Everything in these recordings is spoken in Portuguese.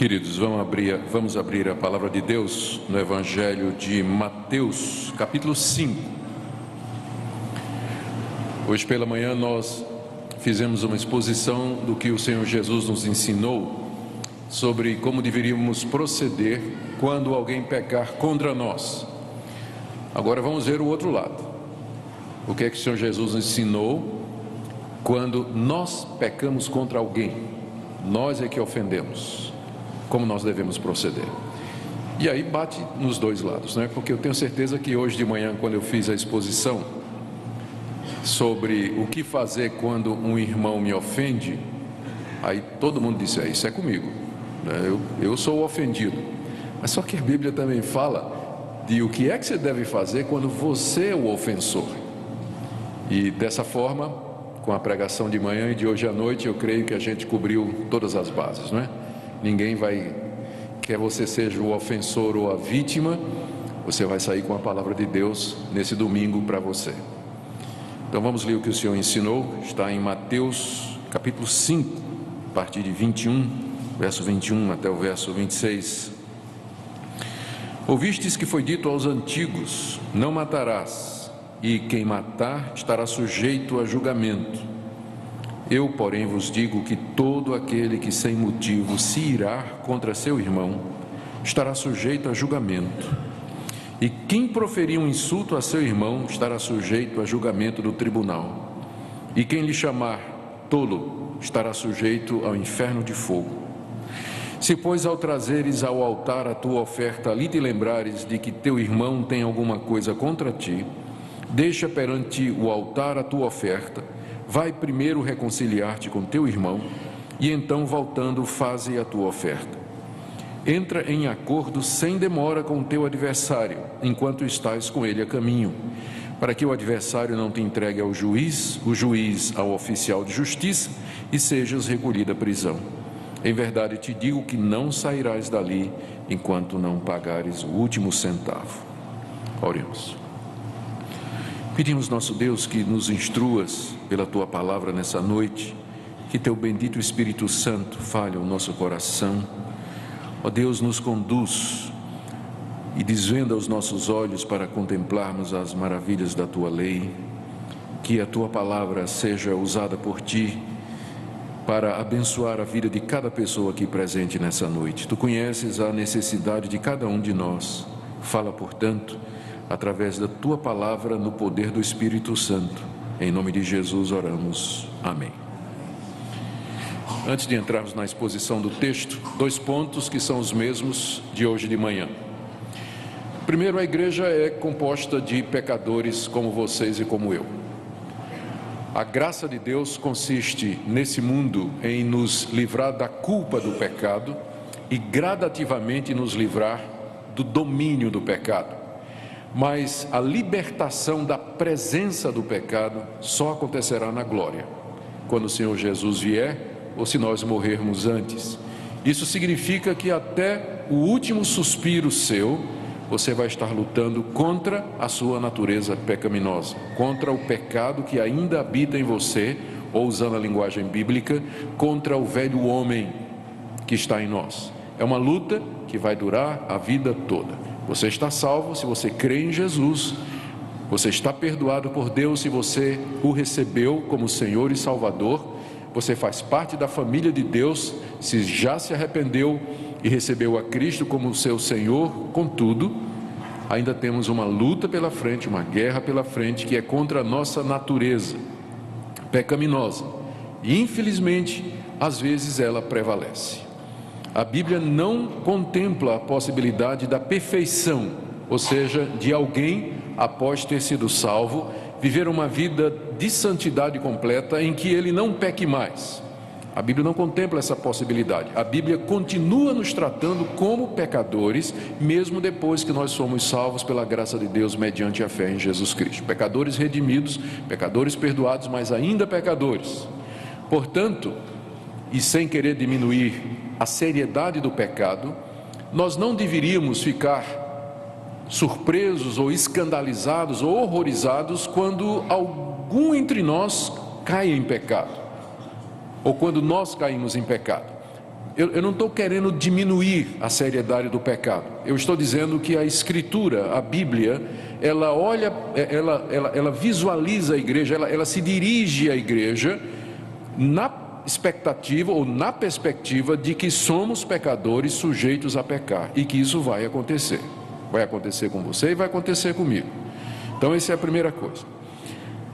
Queridos, vamos abrir a palavra de Deus no Evangelho de Mateus, capítulo 5. Hoje pela manhã nós fizemos uma exposição do que o Senhor Jesus nos ensinou sobre como deveríamos proceder quando alguém pecar contra nós. Agora vamos ver o outro lado. O que é que o Senhor Jesus nos ensinou quando nós pecamos contra alguém? Nós é que ofendemos. Como nós devemos proceder? E aí bate nos dois lados, né? Porque eu tenho certeza que hoje de manhã, quando eu fiz a exposição sobre o que fazer quando um irmão me ofende, aí todo mundo disse: isso é comigo, né? Eu sou o ofendido. Mas só que a Bíblia também fala de o que é que você deve fazer quando você é o ofensor. E dessa forma, com a pregação de manhã e de hoje à noite, eu creio que a gente cobriu todas as bases, não é? Ninguém vai, quer você seja o ofensor ou a vítima, você vai sair com a palavra de Deus nesse domingo para você. Então vamos ler o que o Senhor ensinou. Está em Mateus capítulo 5, a partir de 21, verso 21 até o verso 26. Ouvistes que foi dito aos antigos: não matarás, e quem matar estará sujeito a julgamento. Eu, porém, vos digo que todo aquele que sem motivo se irar contra seu irmão estará sujeito a julgamento. E quem proferir um insulto a seu irmão estará sujeito a julgamento do tribunal. E quem lhe chamar tolo estará sujeito ao inferno de fogo. Se, pois, ao trazeres ao altar a tua oferta, ali te lembrares de que teu irmão tem alguma coisa contra ti, deixa perante o altar a tua oferta, vai primeiro reconciliar-te com teu irmão, e então, voltando, faze a tua oferta. Entra em acordo sem demora com o teu adversário, enquanto estás com ele a caminho, para que o adversário não te entregue ao juiz, o juiz ao oficial de justiça, e sejas recolhido à prisão. Em verdade te digo que não sairás dali, enquanto não pagares o último centavo. Oremos. Pedimos, nosso Deus, que nos instruas pela Tua palavra nessa noite, que Teu bendito Espírito Santo fale ao nosso coração. Ó Deus, nos conduz e desvenda os nossos olhos para contemplarmos as maravilhas da Tua lei, que a Tua palavra seja usada por Ti para abençoar a vida de cada pessoa aqui presente nessa noite. Tu conheces a necessidade de cada um de nós. Fala, portanto, através da Tua palavra, no poder do Espírito Santo. Em nome de Jesus oramos. Amém. Antes de entrarmos na exposição do texto, dois pontos que são os mesmos de hoje de manhã. Primeiro, a igreja é composta de pecadores como vocês e como eu. A graça de Deus consiste nesse mundo em nos livrar da culpa do pecado e gradativamente nos livrar do domínio do pecado. Mas a libertação da presença do pecado só acontecerá na glória, quando o Senhor Jesus vier ou se nós morrermos antes. Isso significa que até o último suspiro seu, você vai estar lutando contra a sua natureza pecaminosa, contra o pecado que ainda habita em você, ou usando a linguagem bíblica, contra o velho homem que está em nós. É uma luta que vai durar a vida toda. Você está salvo se você crê em Jesus, você está perdoado por Deus se você o recebeu como Senhor e Salvador, você faz parte da família de Deus se já se arrependeu e recebeu a Cristo como seu Senhor. Contudo, ainda temos uma luta pela frente, uma guerra pela frente, que é contra a nossa natureza pecaminosa, e infelizmente, às vezes ela prevalece. A Bíblia não contempla a possibilidade da perfeição, ou seja, de alguém, após ter sido salvo, viver uma vida de santidade completa em que ele não peque mais. A Bíblia não contempla essa possibilidade. A Bíblia continua nos tratando como pecadores, mesmo depois que nós somos salvos pela graça de Deus mediante a fé em Jesus Cristo. Pecadores redimidos, pecadores perdoados, mas ainda pecadores. Portanto, e sem querer diminuir a seriedade do pecado, nós não deveríamos ficar surpresos ou escandalizados ou horrorizados quando algum entre nós cai em pecado, ou quando nós caímos em pecado. eu não estou querendo diminuir a seriedade do pecado. Eu estou dizendo que a Escritura, a Bíblia, ela olha, ela visualiza a igreja, ela se dirige à igreja na expectativa ou na perspectiva de que somos pecadores sujeitos a pecar e que isso vai acontecer. Vai acontecer com você e vai acontecer comigo. Então essa é a primeira coisa.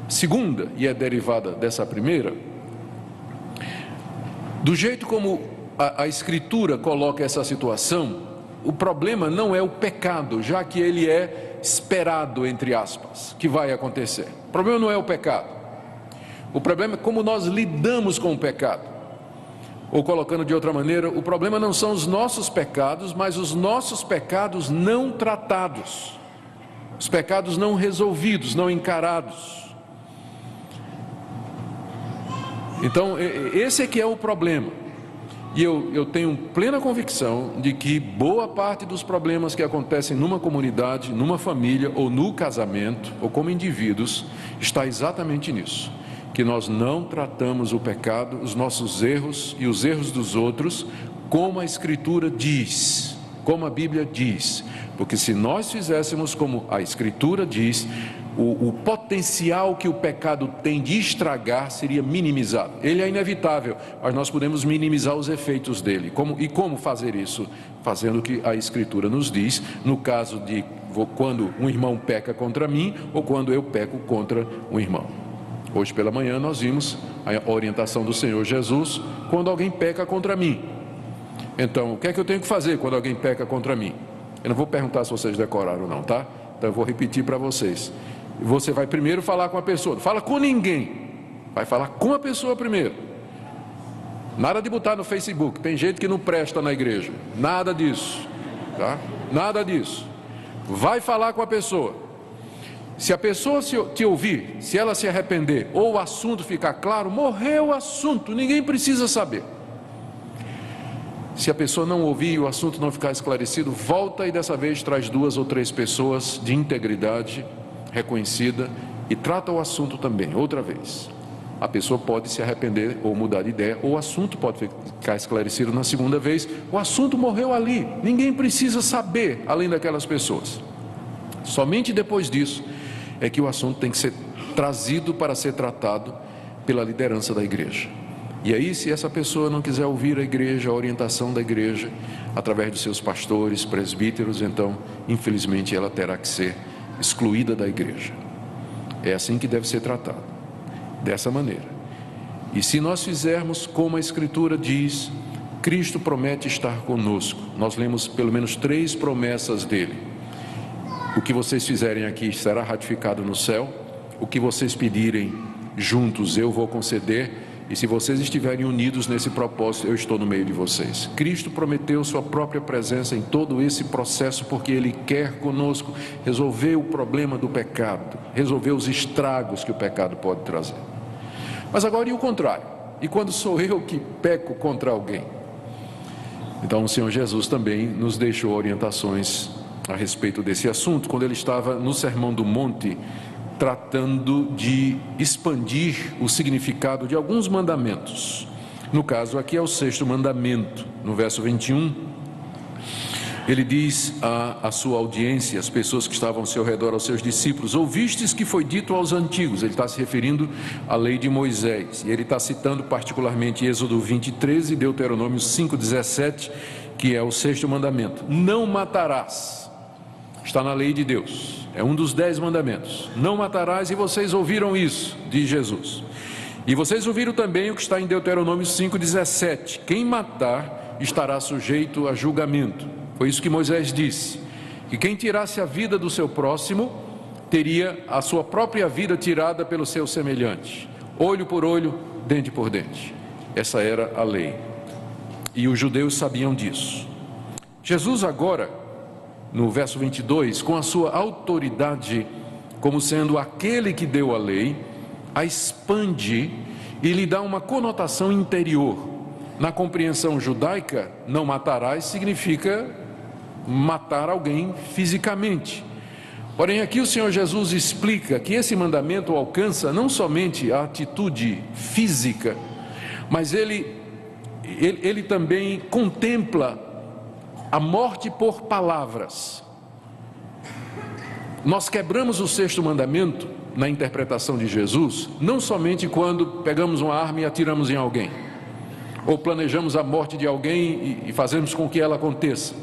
Segunda, e é derivada dessa primeira, do jeito como a Escritura coloca essa situação, o problema não é o pecado, já que ele é esperado, entre aspas, que vai acontecer. O problema não é o pecado. O problema é como nós lidamos com o pecado. Ou colocando de outra maneira, o problema não são os nossos pecados, mas os nossos pecados não tratados. Os pecados não resolvidos, não encarados. Então, esse é que é o problema. E eu tenho plena convicção de que boa parte dos problemas que acontecem numa comunidade, numa família, ou no casamento, ou como indivíduos, está exatamente nisso. Que nós não tratamos o pecado, os nossos erros e os erros dos outros, como a Escritura diz, como a Bíblia diz. Porque se nós fizéssemos como a Escritura diz, o potencial que o pecado tem de estragar seria minimizado. Ele é inevitável, mas nós podemos minimizar os efeitos dele. Como fazer isso? Fazendo o que a Escritura nos diz, no caso de quando um irmão peca contra mim, ou quando eu peco contra um irmão. Hoje pela manhã nós vimos a orientação do Senhor Jesus, quando alguém peca contra mim. Então, o que é que eu tenho que fazer quando alguém peca contra mim? Eu não vou perguntar se vocês decoraram não, tá? Então eu vou repetir para vocês. Você vai primeiro falar com a pessoa, não fala com ninguém, vai falar com a pessoa primeiro. Nada de botar no Facebook, tem gente que não presta na igreja, nada disso, tá? Nada disso. Vai falar com a pessoa. Se a pessoa te ouvir, se ela se arrepender, ou o assunto ficar claro, morreu o assunto, ninguém precisa saber. Se a pessoa não ouvir e o assunto não ficar esclarecido, volta e dessa vez traz 2 ou 3 pessoas de integridade reconhecida e trata o assunto também, outra vez. A pessoa pode se arrepender ou mudar de ideia, ou o assunto pode ficar esclarecido na segunda vez. O assunto morreu ali, ninguém precisa saber além daquelas pessoas. Somente depois disso é que o assunto tem que ser trazido para ser tratado pela liderança da igreja. E aí, se essa pessoa não quiser ouvir a igreja, a orientação da igreja, através dos seus pastores, presbíteros, então, infelizmente, ela terá que ser excluída da igreja. É assim que deve ser tratado, dessa maneira. E se nós fizermos como a Escritura diz, Cristo promete estar conosco. Nós lemos pelo menos 3 promessas dele. O que vocês fizerem aqui será ratificado no céu. O que vocês pedirem juntos eu vou conceder. E se vocês estiverem unidos nesse propósito, eu estou no meio de vocês. Cristo prometeu sua própria presença em todo esse processo, porque Ele quer conosco resolver o problema do pecado, resolver os estragos que o pecado pode trazer. Mas agora e o contrário? E quando sou eu que peco contra alguém? Então o Senhor Jesus também nos deixou orientações a respeito desse assunto, quando Ele estava no Sermão do Monte, tratando de expandir o significado de alguns mandamentos. No caso aqui é o 6º mandamento, no verso 21, ele diz à sua audiência, as pessoas que estavam ao seu redor, aos seus discípulos: ouvistes que foi dito aos antigos. Ele está se referindo à lei de Moisés, e ele está citando particularmente Êxodo 20:13 e Deuteronômio 5:17, que é o 6º mandamento: não matarás. Está na lei de Deus, é um dos 10 mandamentos. Não matarás, e vocês ouviram isso, diz Jesus. E vocês ouviram também o que está em Deuteronômio 5:17: quem matar estará sujeito a julgamento. Foi isso que Moisés disse, que quem tirasse a vida do seu próximo, teria a sua própria vida tirada pelo seu semelhante. Olho por olho, dente por dente. Essa era a lei, e os judeus sabiam disso. Jesus agora, no verso 22, com a sua autoridade como sendo aquele que deu a lei, a expande e lhe dá uma conotação interior. Na compreensão judaica, não matarás significa matar alguém fisicamente. Porém, aqui o Senhor Jesus explica que esse mandamento alcança não somente a atitude física, mas ele ele também contempla a morte por palavras. Nós quebramos o sexto mandamento na interpretação de Jesus, não somente quando pegamos uma arma e atiramos em alguém, ou planejamos a morte de alguém e fazemos com que ela aconteça.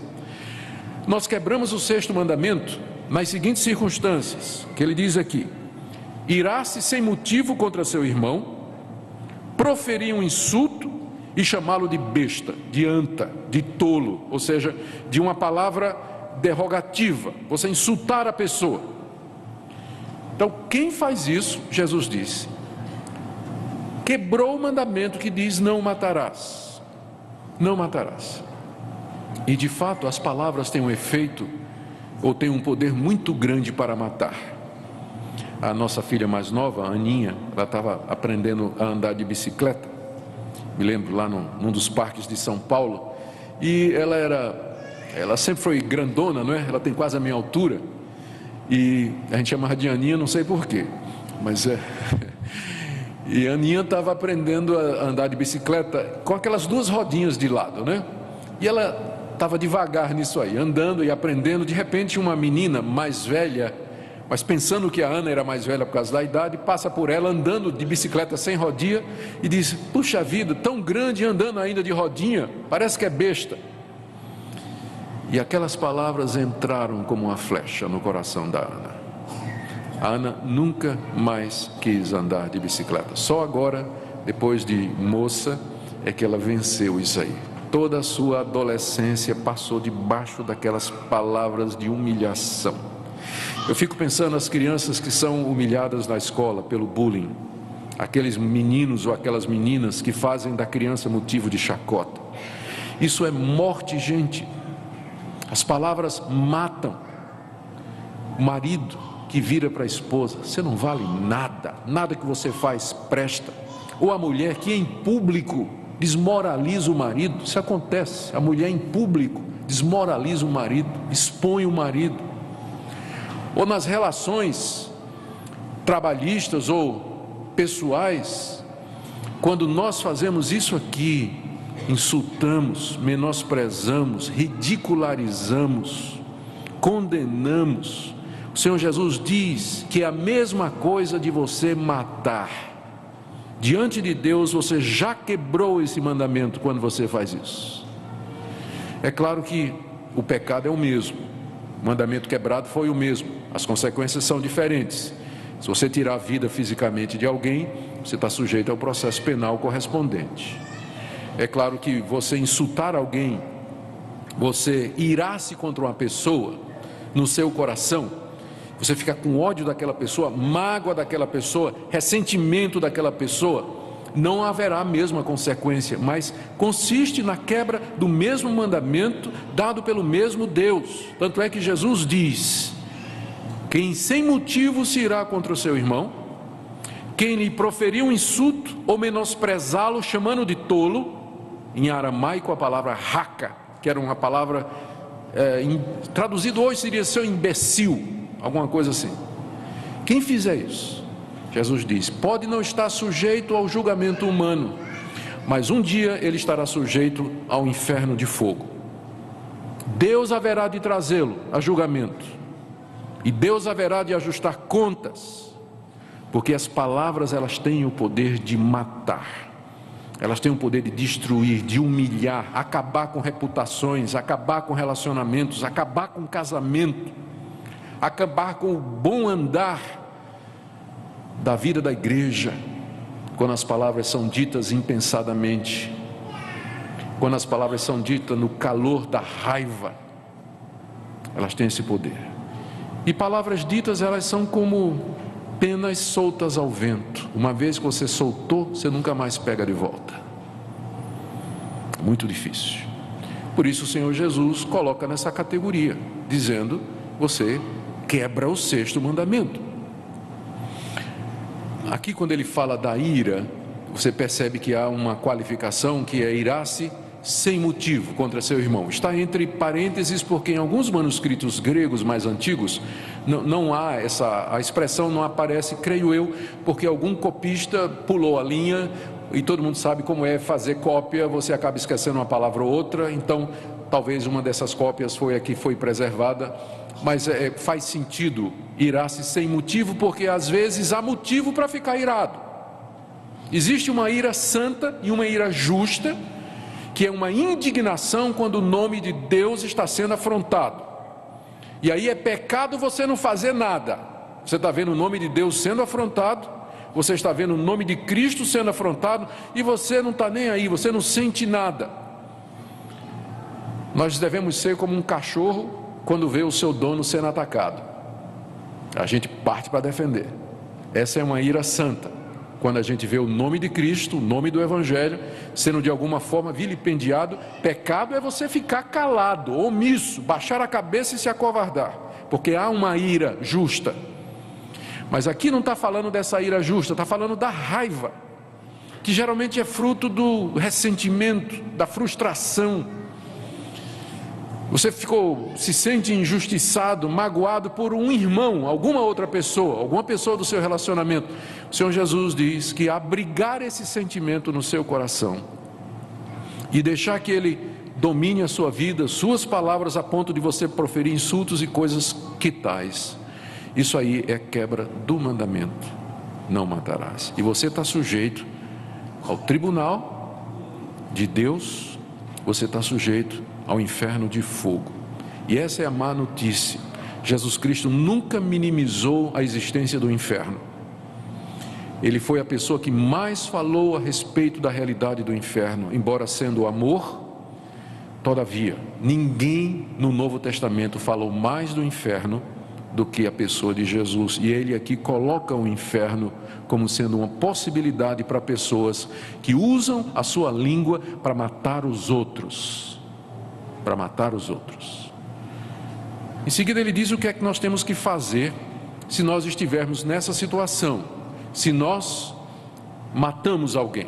Nós quebramos o sexto mandamento nas seguintes circunstâncias, que ele diz aqui: irá-se sem motivo contra seu irmão, proferir um insulto e chamá-lo de besta, de anta, de tolo, ou seja, de uma palavra derrogativa, você insultar a pessoa. Então, quem faz isso, Jesus disse, quebrou o mandamento que diz: não matarás. Não matarás. E de fato, as palavras têm um efeito, ou têm um poder muito grande para matar. A nossa filha mais nova, a Aninha, ela estava aprendendo a andar de bicicleta, me lembro lá num dos parques de São Paulo, e ela sempre foi grandona, não é? Ela tem quase a minha altura, e a gente chamava de Aninha, não sei porquê, mas e a Aninha estava aprendendo a andar de bicicleta com aquelas duas rodinhas de lado, né? E ela estava devagar nisso aí, andando e aprendendo. De repente, uma menina mais velha, mas pensando que a Ana era mais velha por causa da idade, passa por ela andando de bicicleta sem rodinha e diz: puxa vida, tão grande andando ainda de rodinha, parece que é besta. E aquelas palavras entraram como uma flecha no coração da Ana. A Ana nunca mais quis andar de bicicleta. Só agora, depois de moça, é que ela venceu isso aí. Toda a sua adolescência passou debaixo daquelas palavras de humilhação. Eu fico pensando nas crianças que são humilhadas na escola pelo bullying, aqueles meninos ou aquelas meninas que fazem da criança motivo de chacota. Isso é morte, gente. As palavras matam. O marido que vira para a esposa: você não vale nada, nada que você faz presta. Ou a mulher que em público desmoraliza o marido. Isso acontece, a mulher em público desmoraliza o marido, expõe o marido. Ou nas relações trabalhistas ou pessoais, quando nós fazemos isso aqui, insultamos, menosprezamos, ridicularizamos, condenamos. O Senhor Jesus diz que é a mesma coisa de você matar. Diante de Deus, você já quebrou esse mandamento quando você faz isso. É claro que o pecado é o mesmo, o mandamento quebrado foi o mesmo, as consequências são diferentes. Se você tirar a vida fisicamente de alguém, você está sujeito ao processo penal correspondente. É claro que você insultar alguém, você irar-se contra uma pessoa no seu coração, você fica com ódio daquela pessoa, mágoa daquela pessoa, ressentimento daquela pessoa, não haverá a mesma consequência, mas consiste na quebra do mesmo mandamento dado pelo mesmo Deus. Tanto é que Jesus diz: quem sem motivo se irá contra o seu irmão, quem lhe proferir um insulto ou menosprezá-lo chamando de tolo, em aramaico a palavra raca, que era uma palavra traduzido hoje seria seu imbecil, alguma coisa assim. Quem fizer isso, Jesus diz, pode não estar sujeito ao julgamento humano, mas um dia ele estará sujeito ao inferno de fogo. Deus haverá de trazê-lo a julgamento, e Deus haverá de ajustar contas, porque as palavras, elas têm o poder de matar, elas têm o poder de destruir, de humilhar, acabar com reputações, acabar com relacionamentos, acabar com casamento, acabar com o bom andar da vida da igreja, quando as palavras são ditas impensadamente, quando as palavras são ditas no calor da raiva, elas têm esse poder. E palavras ditas, elas são como penas soltas ao vento. Uma vez que você soltou, você nunca mais pega de volta. Muito difícil. Por isso o Senhor Jesus coloca nessa categoria, dizendo, você quebra o sexto mandamento. Aqui quando ele fala da ira, você percebe que há uma qualificação que é irar-se sem motivo contra seu irmão. Está entre parênteses porque em alguns manuscritos gregos mais antigos não há a expressão não aparece, creio eu, porque algum copista pulou a linha e todo mundo sabe como é fazer cópia, você acaba esquecendo uma palavra ou outra, então talvez uma dessas cópias foi a que foi preservada, mas faz sentido irar-se sem motivo, porque às vezes há motivo para ficar irado. Existe uma ira santa e uma ira justa, que é uma indignação quando o nome de Deus está sendo afrontado, e aí é pecado você não fazer nada. Você está vendo o nome de Deus sendo afrontado, você está vendo o nome de Cristo sendo afrontado, e você não está nem aí, você não sente nada. Nós devemos ser como um cachorro quando vê o seu dono sendo atacado. A gente parte para defender. Essa é uma ira santa, quando a gente vê o nome de Cristo, o nome do Evangelho, sendo de alguma forma vilipendiado. Pecado é você ficar calado, omisso, baixar a cabeça e se acovardar, porque há uma ira justa. Mas aqui não está falando dessa ira justa, está falando da raiva, que geralmente é fruto do ressentimento, da frustração. Você se sente injustiçado, magoado por um irmão, alguma outra pessoa, alguma pessoa do seu relacionamento. O Senhor Jesus diz que abrigar esse sentimento no seu coração e deixar que ele domine a sua vida, suas palavras, a ponto de você proferir insultos e coisas que tais, isso aí é quebra do mandamento: não matarás. E você está sujeito ao tribunal de Deus, você está sujeito ao inferno de fogo. E essa é a má notícia. Jesus Cristo nunca minimizou a existência do inferno. Ele foi a pessoa que mais falou a respeito da realidade do inferno, embora sendo amor. Todavia, ninguém no Novo Testamento falou mais do inferno do que a pessoa de Jesus. E ele aqui coloca o inferno como sendo uma possibilidade para pessoas que usam a sua língua para matar os outros. Para matar os outros. Em seguida ele diz o que é que nós temos que fazer se nós estivermos nessa situação, se nós matamos alguém.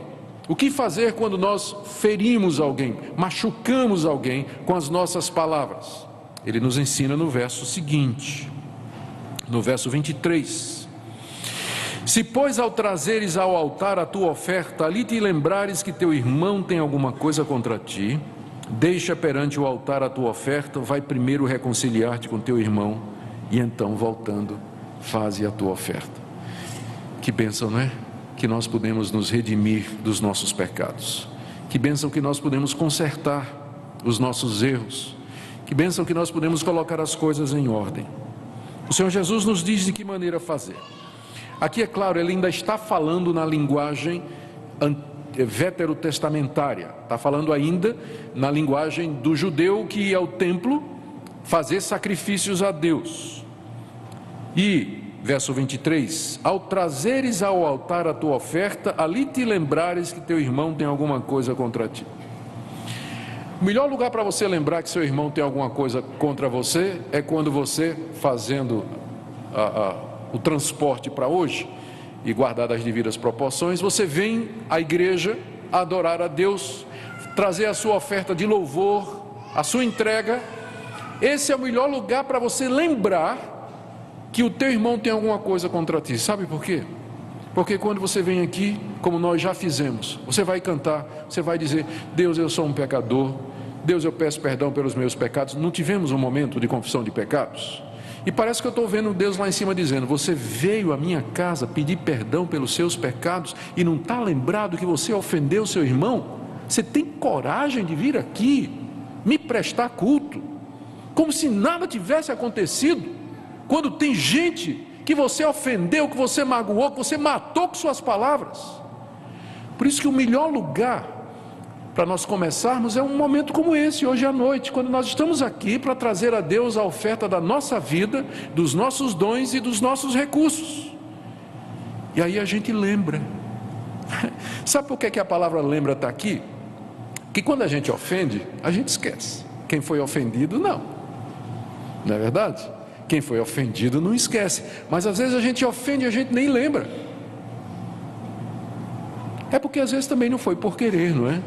O que fazer quando nós ferimos alguém, machucamos alguém com as nossas palavras? Ele nos ensina no verso seguinte, no verso 23. Se pois ao trazeres ao altar a tua oferta, ali te lembrares que teu irmão tem alguma coisa contra ti, deixa perante o altar a tua oferta, vai primeiro reconciliar-te com teu irmão, e então voltando, faze a tua oferta. Que bênção, não é? Que nós podemos nos redimir dos nossos pecados. Que bênção que nós podemos consertar os nossos erros. Que bênção que nós podemos colocar as coisas em ordem. O Senhor Jesus nos diz de que maneira fazer. Aqui é claro, ele ainda está falando na linguagem veterotestamentária, está falando ainda na linguagem do judeu que ia ao templo fazer sacrifícios a Deus. E verso 23, ao trazeres ao altar a tua oferta, ali te lembrares que teu irmão tem alguma coisa contra ti. O melhor lugar para você lembrar que seu irmão tem alguma coisa contra você é quando você, fazendo o transporte para hoje, e guardar as devidas proporções, você vem à igreja adorar a Deus, trazer a sua oferta de louvor, a sua entrega. Esse é o melhor lugar para você lembrar que o teu irmão tem alguma coisa contra ti. Sabe por quê? Porque quando você vem aqui, como nós já fizemos, você vai cantar, você vai dizer: Deus, eu sou um pecador, Deus, eu peço perdão pelos meus pecados. Não tivemos um momento de confissão de pecados? E parece que eu estou vendo Deus lá em cima dizendo: você veio à minha casa pedir perdão pelos seus pecados e não está lembrado que você ofendeu seu irmão? Você tem coragem de vir aqui me prestar culto como se nada tivesse acontecido, quando tem gente que você ofendeu, que você magoou, que você matou com suas palavras? Por isso que o melhor lugar para nós começarmos é um momento como esse, hoje à noite, quando nós estamos aqui para trazer a Deus a oferta da nossa vida, dos nossos dons e dos nossos recursos. E aí a gente lembra. Sabe por que a palavra lembra está aqui? Que quando a gente ofende, a gente esquece. Quem foi ofendido, não. Não é verdade? Quem foi ofendido não esquece. Mas às vezes a gente ofende e a gente nem lembra. É porque às vezes também não foi por querer, não é?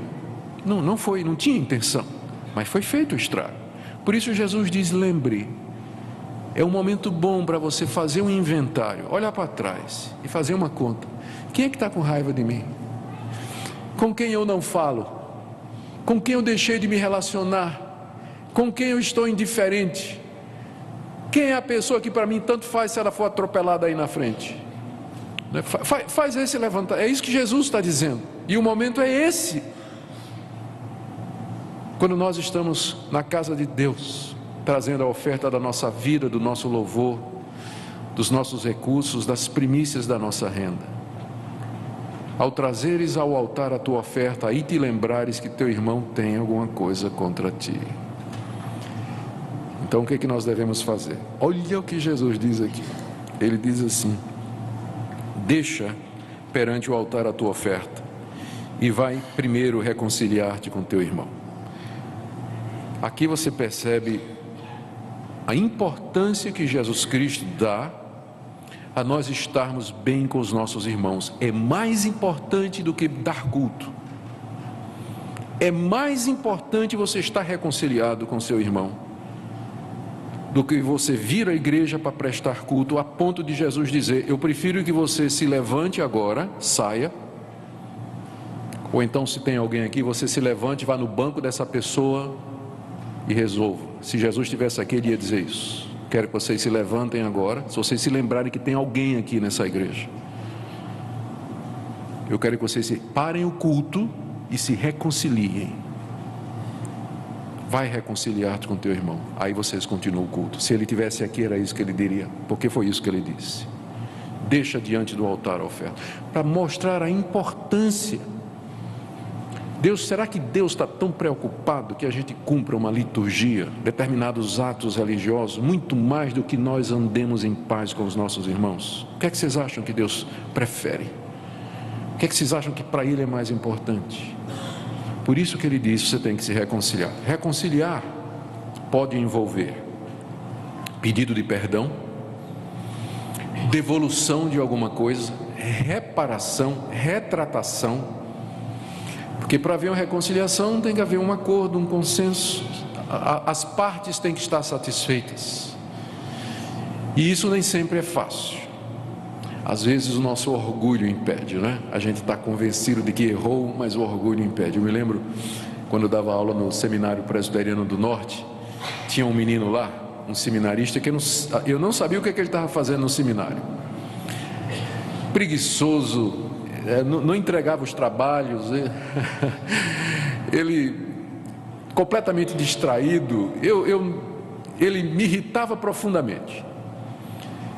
Não foi, não tinha intenção, mas foi feito o estrago. Por isso Jesus diz: lembre. É um momento bom para você fazer um inventário, olhar para trás e fazer uma conta. Quem é que está com raiva de mim? Com quem eu não falo? Com quem eu deixei de me relacionar? Com quem eu estou indiferente? Quem é a pessoa que para mim tanto faz se ela for atropelada aí na frente? Faz esse levantar, é isso que Jesus está dizendo, e o momento é esse, quando nós estamos na casa de Deus, trazendo a oferta da nossa vida, do nosso louvor, dos nossos recursos, das primícias da nossa renda. Ao trazeres ao altar a tua oferta, aí te lembrares que teu irmão tem alguma coisa contra ti. Então o que é que nós devemos fazer? Olha o que Jesus diz aqui. Ele diz assim: deixa perante o altar a tua oferta e vai primeiro reconciliar-te com teu irmão. Aqui você percebe a importância que Jesus Cristo dá a nós estarmos bem com os nossos irmãos. É mais importante do que dar culto. É mais importante você estar reconciliado com seu irmão do que você vir à igreja para prestar culto, a ponto de Jesus dizer: eu prefiro que você se levante agora, saia, ou então, se tem alguém aqui, você se levante, vá no banco dessa pessoa e resolva. Se Jesus estivesse aqui, ele ia dizer isso. Quero que vocês se levantem agora, se vocês se lembrarem que tem alguém aqui nessa igreja, eu quero que vocês parem o culto e se reconciliem. Vai reconciliar-te com teu irmão. Aí vocês continuam o culto. Se ele estivesse aqui, era isso que ele diria, porque foi isso que ele disse. Deixa diante do altar a oferta, para mostrar a importância. Será que Deus está tão preocupado que a gente cumpra uma liturgia, determinados atos religiosos, muito mais do que nós andemos em paz com os nossos irmãos? O que é que vocês acham que Deus prefere? O que é que vocês acham que para Ele é mais importante? Por isso que Ele diz: você tem que se reconciliar. Reconciliar pode envolver pedido de perdão, devolução de alguma coisa, reparação, retratação, porque para haver uma reconciliação tem que haver um acordo, um consenso, as partes têm que estar satisfeitas, e isso nem sempre é fácil. Às vezes o nosso orgulho impede, né? A gente está convencido de que errou, mas o orgulho impede. Eu me lembro quando eu dava aula no Seminário Presbiteriano do Norte, tinha um menino lá, um seminarista, que eu não sabia o que ele estava fazendo no seminário. Preguiçoso, não entregava os trabalhos, ele completamente distraído, ele me irritava profundamente.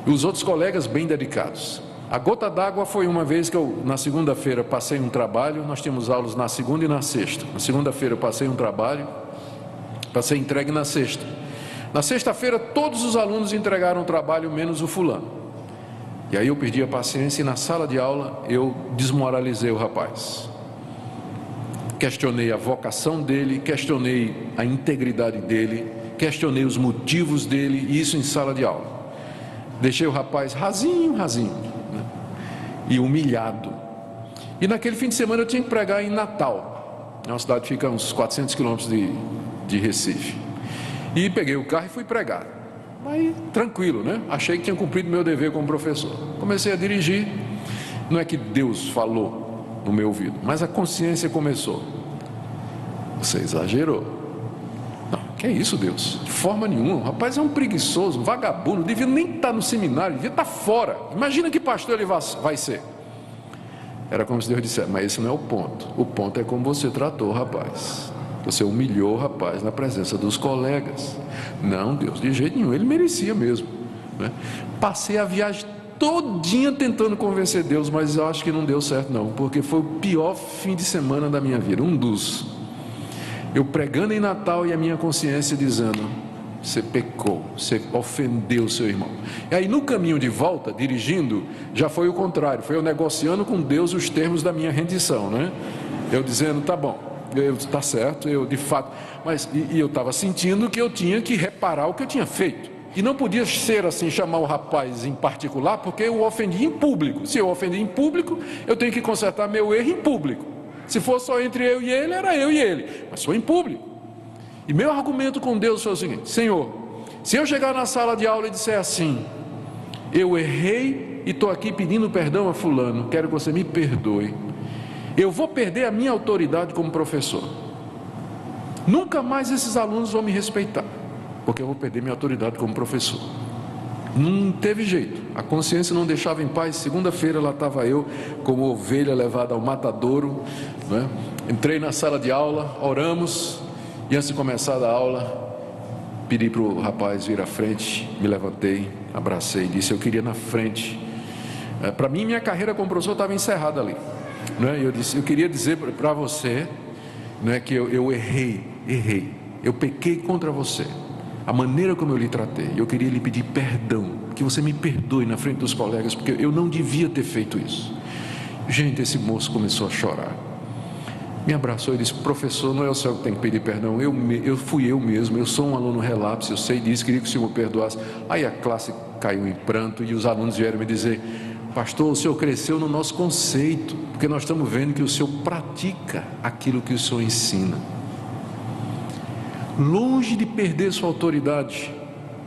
E os outros colegas bem dedicados. A gota d'água foi uma vez que eu, na segunda-feira, passei um trabalho. Nós tínhamos aulas na segunda e na sexta. Na segunda-feira eu passei um trabalho, passei entregue na sexta. Na sexta-feira todos os alunos entregaram o trabalho, menos o fulano. E aí eu perdi a paciência e na sala de aula eu desmoralizei o rapaz. Questionei a vocação dele, questionei a integridade dele, questionei os motivos dele, e isso em sala de aula. Deixei o rapaz rasinho, né? E humilhado. E naquele fim de semana eu tinha que pregar em Natal. É uma cidade que fica a uns 400 quilômetros de Recife. E peguei o carro e fui pregar. Aí, tranquilo, né? Achei que tinha cumprido meu dever como professor. Comecei a dirigir. Não é que Deus falou no meu ouvido, mas a consciência começou: você exagerou. Não, que é isso, Deus? De forma nenhuma. O rapaz é um preguiçoso, um vagabundo, não devia nem estar no seminário, devia estar fora. Imagina que pastor ele vai ser. Era como se Deus dissesse: mas esse não é o ponto. O ponto é como você tratou o rapaz. Você humilhou o rapaz na presença dos colegas. Não, Deus, de jeito nenhum, ele merecia mesmo, né? Passei a viagem todinha tentando convencer Deus, mas eu acho que não deu certo não, porque foi o pior fim de semana da minha vida, um dos. Eu pregando em Natal e a minha consciência dizendo: você pecou, você ofendeu o seu irmão. E aí no caminho de volta, dirigindo, já foi o contrário, foi eu negociando com Deus os termos da minha rendição, né? Eu dizendo: tá bom, está certo, eu de fato, mas eu estava sentindo que eu tinha que reparar o que eu tinha feito, e não podia ser assim, chamar o rapaz em particular, porque eu o ofendi em público. Se eu ofendi em público, eu tenho que consertar meu erro em público. Se fosse só entre eu e ele, era eu e ele, mas foi em público. E meu argumento com Deus foi o seguinte: Senhor, se eu chegar na sala de aula e disser assim: eu errei e estou aqui pedindo perdão a fulano, quero que você me perdoe, eu vou perder a minha autoridade como professor. Nunca mais esses alunos vão me respeitar, porque eu vou perder minha autoridade como professor. Não teve jeito, a consciência não deixava em paz. Segunda-feira lá estava eu, como ovelha levada ao matadouro, né? Entrei na sala de aula, oramos, e antes de começar a aula, pedi para o rapaz vir à frente, me levantei, abracei, disse: eu queria na frente. Para mim, minha carreira como professor estava encerrada ali, né? Eu disse: eu queria dizer para você, né, que eu errei, eu pequei contra você, a maneira como eu lhe tratei. Eu queria lhe pedir perdão, que você me perdoe na frente dos colegas, porque eu não devia ter feito isso. Gente, esse moço começou a chorar, me abraçou e disse: professor, não é o senhor que tem que pedir perdão, fui eu mesmo, eu sou um aluno relapso, eu sei disso, queria que o senhor me perdoasse. Aí a classe caiu em pranto e os alunos vieram me dizer: pastor, o senhor cresceu no nosso conceito, porque nós estamos vendo que o senhor pratica aquilo que o senhor ensina. Longe de perder sua autoridade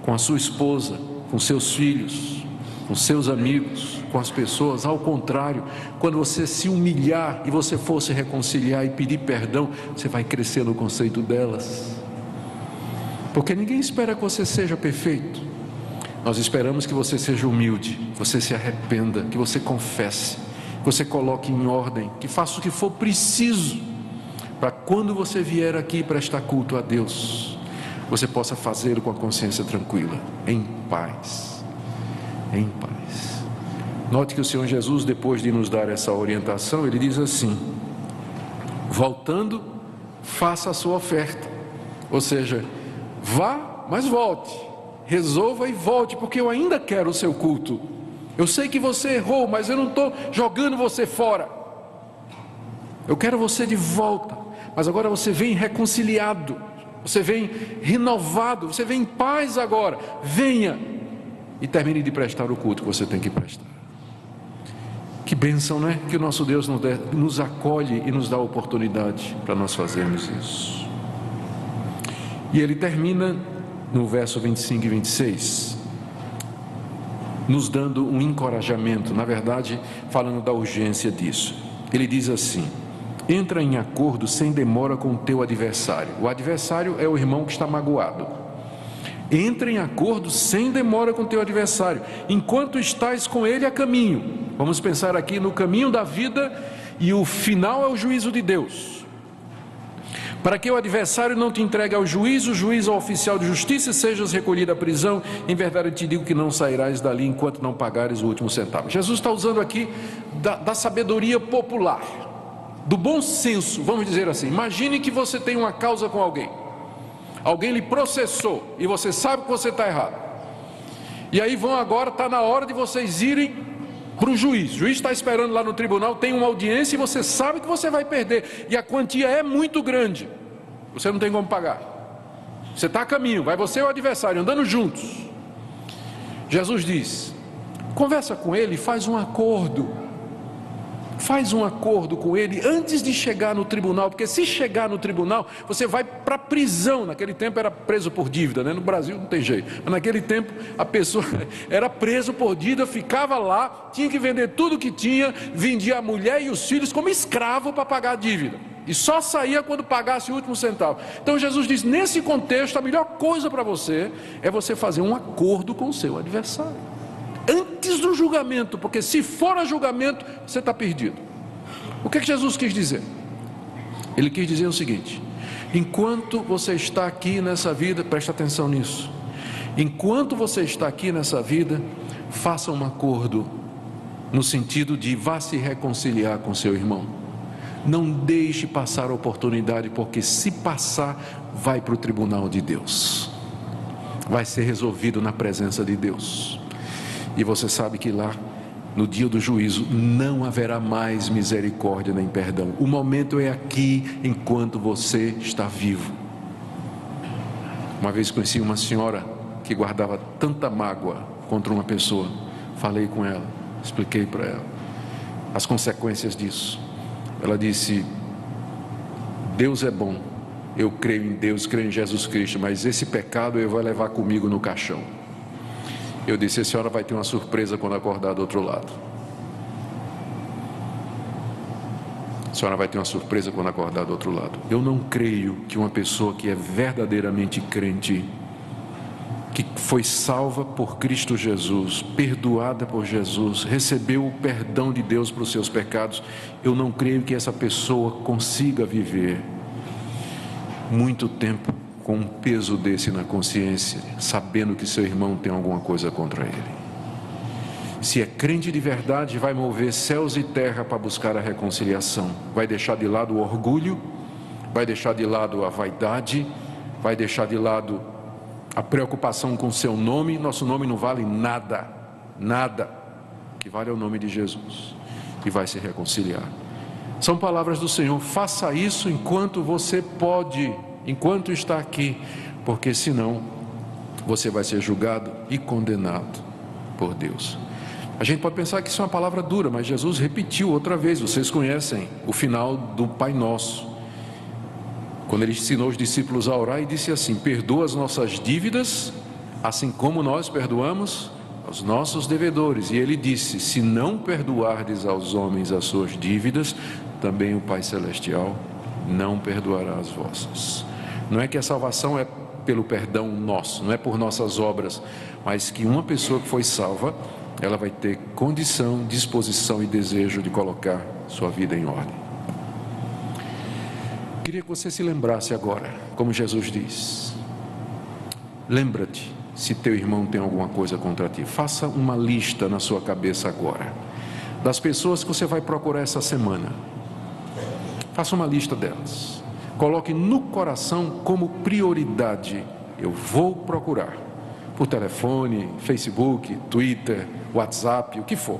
com a sua esposa, com seus filhos, com seus amigos, com as pessoas, ao contrário, quando você se humilhar e você for se reconciliar e pedir perdão, você vai crescer no conceito delas, porque ninguém espera que você seja perfeito. Nós esperamos que você seja humilde, que você se arrependa, que você confesse, que você coloque em ordem, que faça o que for preciso, para quando você vier aqui prestar culto a Deus, você possa fazê-lo com a consciência tranquila, em paz, em paz. Note que o Senhor Jesus, depois de nos dar essa orientação, Ele diz assim: voltando, faça a sua oferta, ou seja, vá, mas volte, resolva e volte, porque eu ainda quero o seu culto. Eu sei que você errou, mas eu não estou jogando você fora, eu quero você de volta, mas agora você vem reconciliado, você vem renovado, você vem em paz agora. Venha e termine de prestar o culto que você tem que prestar. Que bênção, não é? Que o nosso Deus nos acolhe e nos dá a oportunidade para nós fazermos isso. E ele termina no verso 25 e 26, nos dando um encorajamento, na verdade, falando da urgência disso. Ele diz assim: entra em acordo sem demora com o teu adversário. O adversário é o irmão que está magoado. Entra em acordo sem demora com o teu adversário, enquanto estás com ele a caminho. Vamos pensar aqui no caminho da vida, e o final é o juízo de Deus. Para que o adversário não te entregue ao juízo, o juiz ao oficial de justiça, e sejas recolhido à prisão. Em verdade te digo que não sairás dali enquanto não pagares o último centavo. Jesus está usando aqui da sabedoria popular, do bom senso, vamos dizer assim. Imagine que você tem uma causa com alguém, alguém lhe processou e você sabe que você está errado, e aí agora está na hora de vocês irem para o juiz. O juiz está esperando lá no tribunal, tem uma audiência e você sabe que você vai perder, e a quantia é muito grande, você não tem como pagar, você está a caminho, vai você e o adversário andando juntos. Jesus diz: conversa com ele, faz um acordo com ele antes de chegar no tribunal, porque se chegar no tribunal, você vai para a prisão. Naquele tempo era preso por dívida, né? No Brasil não tem jeito, mas naquele tempo a pessoa era preso por dívida, ficava lá, tinha que vender tudo que tinha, vendia a mulher e os filhos como escravo para pagar a dívida, e só saía quando pagasse o último centavo. Então Jesus diz: nesse contexto, a melhor coisa para você é você fazer um acordo com o seu adversário antes do julgamento, porque se for a julgamento, você está perdido. O que Jesus quis dizer? Ele quis dizer o seguinte: enquanto você está aqui nessa vida, presta atenção nisso, enquanto você está aqui nessa vida, faça um acordo, no sentido de vá se reconciliar com seu irmão. Não deixe passar a oportunidade, porque se passar, vai para o tribunal de Deus, vai ser resolvido na presença de Deus. E você sabe que lá, no dia do juízo, não haverá mais misericórdia nem perdão. O momento é aqui, enquanto você está vivo. Uma vez conheci uma senhora que guardava tanta mágoa contra uma pessoa. Falei com ela, expliquei para ela as consequências disso. Ela disse: Deus é bom, eu creio em Deus, creio em Jesus Cristo, mas esse pecado eu vou levar comigo no caixão. Eu disse: a senhora vai ter uma surpresa quando acordar do outro lado. A senhora vai ter uma surpresa quando acordar do outro lado. Eu não creio que uma pessoa que é verdadeiramente crente, que foi salva por Cristo Jesus, perdoada por Jesus, recebeu o perdão de Deus para os seus pecados, eu não creio que essa pessoa consiga viver muito tempo com um peso desse na consciência, sabendo que seu irmão tem alguma coisa contra ele. Se é crente de verdade, vai mover céus e terra para buscar a reconciliação, vai deixar de lado o orgulho, vai deixar de lado a vaidade, vai deixar de lado a preocupação com seu nome. Nosso nome não vale nada, nada. O que vale é o nome de Jesus, e vai se reconciliar. São palavras do Senhor. Faça isso enquanto você pode, enquanto está aqui, porque senão você vai ser julgado e condenado por Deus. A gente pode pensar que isso é uma palavra dura, mas Jesus repetiu outra vez. Vocês conhecem o final do Pai Nosso, quando ele ensinou os discípulos a orar e disse assim: perdoa as nossas dívidas, assim como nós perdoamos aos nossos devedores. E ele disse: se não perdoardes aos homens as suas dívidas, também o Pai Celestial não perdoará as vossas. Não é que a salvação é pelo perdão nosso, não é por nossas obras, mas que uma pessoa que foi salva, ela vai ter condição, disposição e desejo de colocar sua vida em ordem. Queria que você se lembrasse agora, como Jesus diz: lembra-te se teu irmão tem alguma coisa contra ti. Faça uma lista na sua cabeça agora, das pessoas que você vai procurar essa semana. Faça uma lista delas, coloque no coração como prioridade: eu vou procurar, por telefone, Facebook, Twitter, WhatsApp, o que for.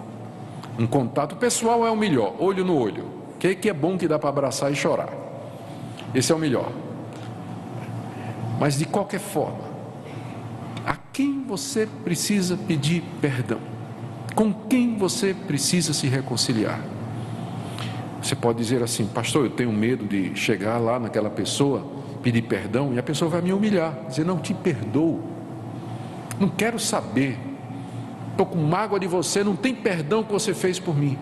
Um contato pessoal é o melhor, olho no olho, que é bom, que dá para abraçar e chorar. Esse é o melhor. Mas de qualquer forma, a quem você precisa pedir perdão? Com quem você precisa se reconciliar? Você pode dizer assim: pastor, eu tenho medo de chegar lá naquela pessoa, pedir perdão, e a pessoa vai me humilhar, dizer: não te perdoo, não quero saber, estou com mágoa de você, não tem perdão que você fez por mim.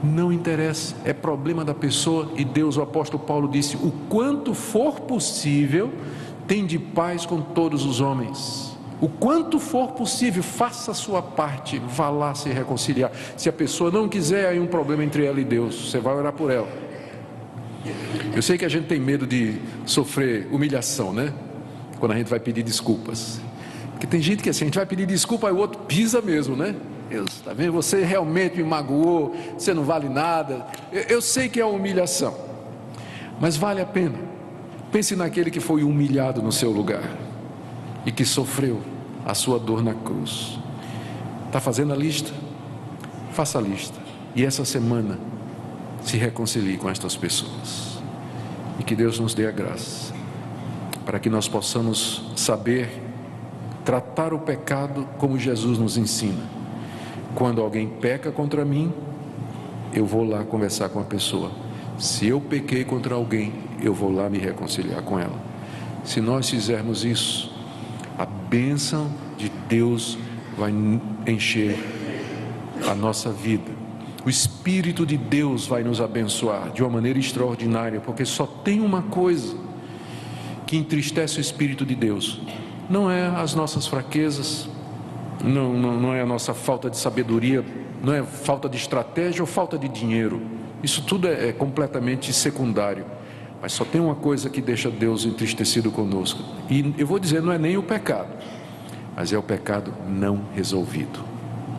Não interessa, é problema da pessoa. E Deus, o apóstolo Paulo disse: o quanto for possível, tende paz com todos os homens. O quanto for possível, faça a sua parte, vá lá se reconciliar. Se a pessoa não quiser, aí um problema entre ela e Deus, você vai orar por ela. Eu sei que a gente tem medo de sofrer humilhação, né? Quando a gente vai pedir desculpas, porque tem gente que assim, a gente vai pedir desculpa, aí o outro pisa mesmo, né? Deus, está vendo? Você realmente me magoou, você não vale nada. Eu sei que é uma humilhação, mas vale a pena. Pense naquele que foi humilhado no seu lugar e que sofreu a sua dor na cruz. Está fazendo a lista? Faça a lista, e essa semana se reconcilie com estas pessoas, e que Deus nos dê a graça para que nós possamos saber tratar o pecado como Jesus nos ensina. Quando alguém peca contra mim, eu vou lá conversar com a pessoa. Se eu pequei contra alguém, eu vou lá me reconciliar com ela. Se nós fizermos isso, a bênção de Deus vai encher a nossa vida. O Espírito de Deus vai nos abençoar de uma maneira extraordinária, porque só tem uma coisa que entristece o Espírito de Deus: não é as nossas fraquezas, não é a nossa falta de sabedoria, não é falta de estratégia ou falta de dinheiro. Isso tudo é completamente secundário. Mas só tem uma coisa que deixa Deus entristecido conosco, e eu vou dizer, não é nem o pecado, mas é o pecado não resolvido,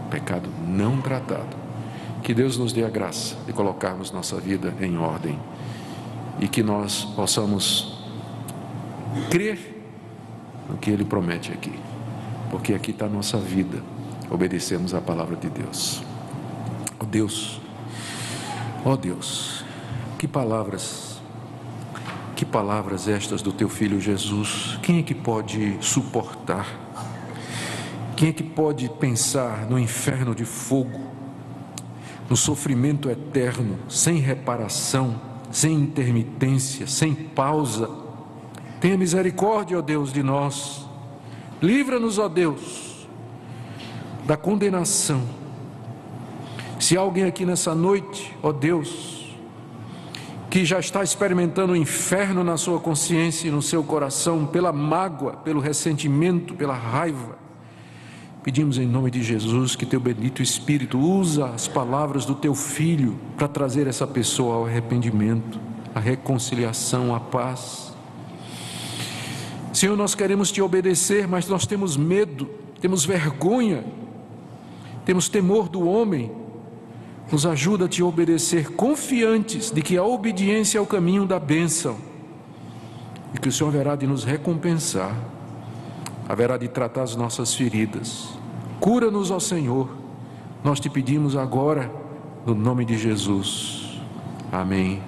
o pecado não tratado. Que Deus nos dê a graça de colocarmos nossa vida em ordem, e que nós possamos crer no que Ele promete aqui, porque aqui está a nossa vida, obedecemos a palavra de Deus. Ó Deus, que palavras estas do teu Filho Jesus. Quem é que pode suportar? Quem é que pode pensar no inferno de fogo, no sofrimento eterno, sem reparação, sem intermitência, sem pausa? Tenha misericórdia, ó Deus, de nós. Livra-nos, ó Deus, da condenação. Se há alguém aqui nessa noite, ó Deus, que já está experimentando o inferno na sua consciência e no seu coração, pela mágoa, pelo ressentimento, pela raiva, pedimos em nome de Jesus que teu bendito Espírito usa as palavras do teu Filho para trazer essa pessoa ao arrependimento, à reconciliação, à paz. Senhor, nós queremos te obedecer, mas nós temos medo, temos vergonha, temos temor do homem. Nos ajuda a te obedecer, confiantes de que a obediência é o caminho da bênção e que o Senhor haverá de nos recompensar, haverá de tratar as nossas feridas. Cura-nos, ó Senhor, nós te pedimos agora, no nome de Jesus. Amém.